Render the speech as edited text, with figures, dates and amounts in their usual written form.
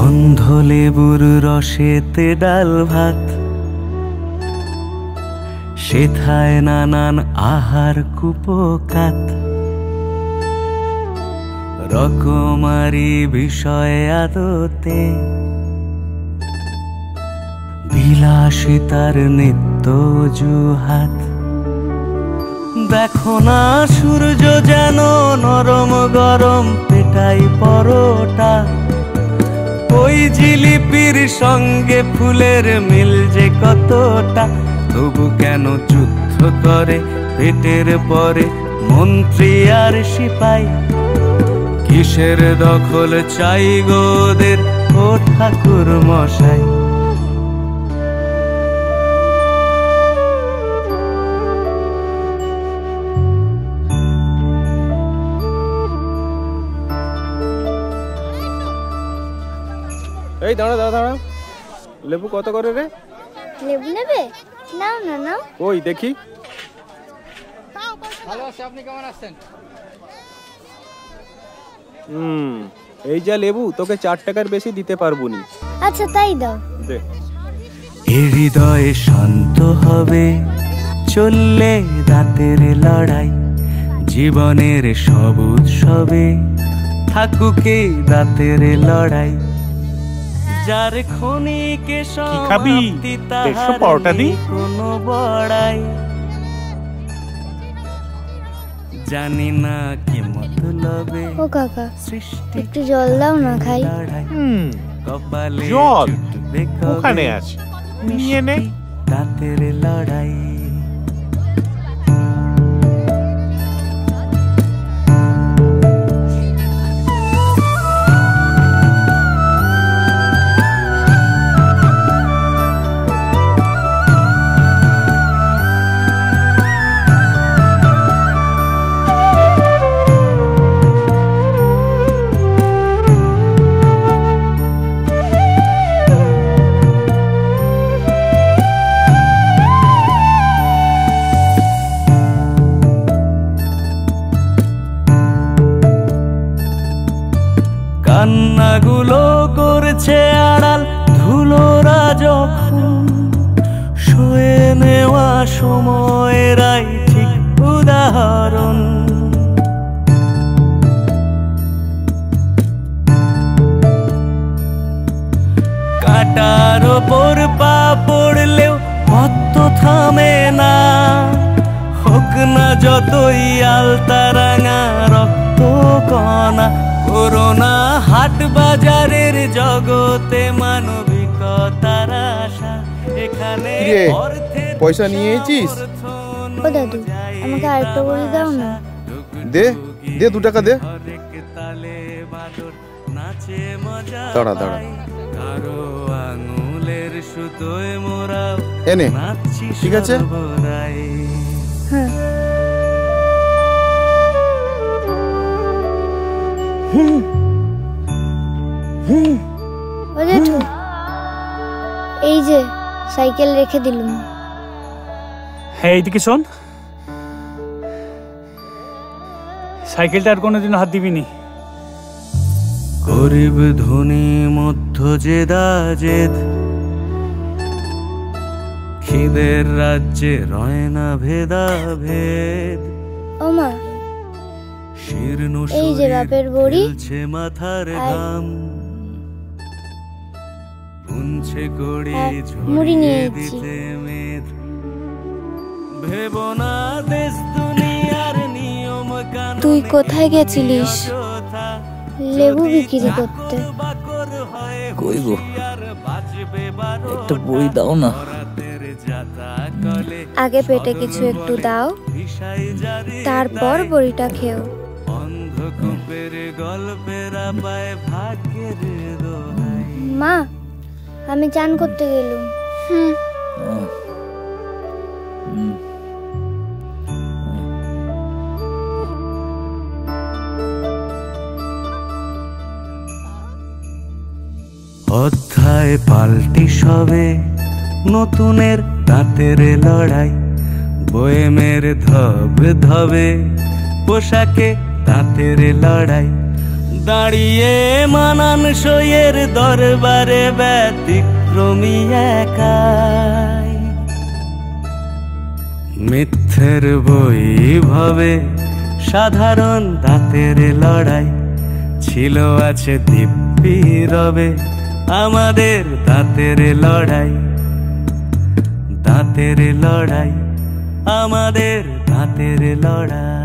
গন্ধ লেবুর রসেতে ডাল ভাত, সেথায় নানান আহার কুপোকাত, রকমারি বিষয় আদতে বিলাসিতার নিত্য জুহাত। দেখো না সূর্য যেন নরম গরম পেটাই পরোটা, ওই জিলিপির সঙ্গে ফুলের মিল যে কতটা। তবু কেন যুদ্ধ করে পেটের পরে মন্ত্রী আর সিপাই, কিসের দখল চাই গোদের ও ঠাকুর মশাই। এই দাঁড়া দাঁড়া দাঁড়া, লেবু কত করে রে? লেবু নেবে? নাও না নাও। ওই দেখি। ভালো আছি, আপনি কেমন আছেন? এই যা লেবু, তোকে 4 টাকার বেশি দিতে পারবো নি। আচ্ছা তাই দাও। দে। হৃদয়ে শান্ত হবে চললে দাঁতের লড়াই, জীবনের সব উৎসবে থাকুকে দাঁতের লড়াই। যার ক্ষণিকে সমাপ্তি তাহার নেই কোনো বড়াই। জানি না কি মতলবে ও কাকা একটু জল দাও না খাই। কপালে জল ওখানে আছে, নিয়ে নে। দাঁতের লড়াই। কান্নাগুলো করছে আড়াল ধুলোরা যখন, শুয়ে নেওয়া সময়েরাই ঠিক উদাহরণ। কাটার ওপর পা পড়লেও পথ থামে না, হোক না যতই আলতা রাঙা রক্ত কণা। করোনা হাট বাজারের জগতে মানবিকতার আশা, এখানে পয়সা নিয়ে এসেছিস? ও দাদু আমাকে আরেকটা বড়ি দাও না। দে দে, 2 টাকা দে। দাঁড়া দাঁড়া, কারো আঙুলের সুতোয় মোরা এনে ঠিক আছে। হ্যাঁ ও জেঠু, এই যে সাইকেল রেখে দিলুম। হ্যাঁ এইদিকে শোন, সাইকেলটা আর কোনোদিন হাত দিবিনি। গরিব ধনী মধ্য জেদা জেদ, খিদের রাজ্যে রয় না ভেদা ভেদ। ও মা, শীর্ণ এই যে বাপের বড়ি, মাথার ঘাম পুঞ্ছে গড়ি মুড়ি নিয়ে দিতে মেদ। ভেবো না দেশ দুনিয়ার নিয়ম কানুন, তুই কোথায় গেছিলিস লেবু বিক্রি করতে? কই গো, একটা বড়ি দাও না। আগে পেটে কিছু একটু দাও, তারপর বড়িটা খেও। মা আমি চান করতে গেলুম। অধ্যায় পাল্টি সবে নতুনের দাঁতের লড়াই, বয়েমের ধব ধবে পোশাকে দাঁতের লড়াই। দাঁড়িয়ে মানান সইয়ের দরবারে ব্যতিক্রমী একাই, মিথ্যের বৈভবে সাধারণ দাঁতের লড়াই, ছিল আছে দিব্যি রবে আমাদের দাঁতের লড়াই, দাঁতের লড়াই, আমাদের দাঁতের লড়াই।